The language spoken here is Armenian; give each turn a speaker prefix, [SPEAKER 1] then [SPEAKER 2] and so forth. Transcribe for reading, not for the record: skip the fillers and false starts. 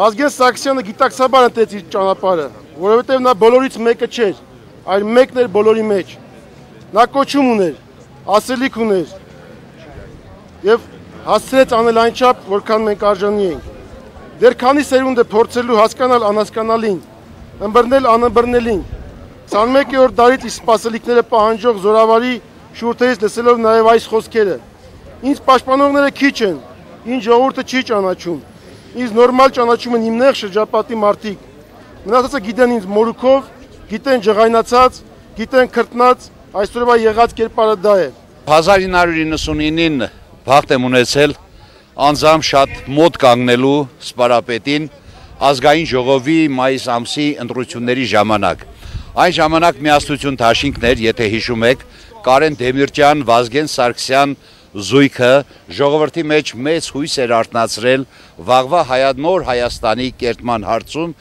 [SPEAKER 1] Վազգեն Սարգսյանը գիտակցաբար ընտրեց իր ճանապարհը, որովհետև նա բոլորից մեկը չէր, այլ մեկն էր բոլորի մեջ։ Նա կոչում ուներ, ասելիք ուներ եւ հասցրեց անել այնչափ, որքան մենք արժանի ենք։ Դեռ քանի սերունդ է փորձելու հասկանալ անհասկանալին, ըմբռնել անըմբռնելին։ 21-րդ դարից իսկ սպասելիքները պահանջող զորավարի շուրթերից լսելով նաեւ այս խոսքերը. Ինձ պաշտպանողները քիչ են, ինձ ժողովուրդը չի ճանաչում։ Ինձ նորմալ ճանաչում են իմ նեղ շրջապատի մարդիկ։ Մնացածը գիտեն ինձ մորուքով, գիտեն ջղայնացած, գիտեն քրտնած, այսօրվա եղած կերպարը դա է։
[SPEAKER 2] 1999-ին բախտ եմ ունեցել անձամբ շատ մոտ կանգնելու սպարապետին ազգային ժողովի մայիս ամսի ընտրությունների ժամանակ։ Այն ժամանակ միասնություն դաշինքներ, եթե հիշում եք, Կարեն Դեմիրճյան, Վազգեն Սարգսյան զույգը ժողովրդի մեջ մեծ հույս էր արթնացրել վաղվա նոր Հայաստանի կերտման հարցում։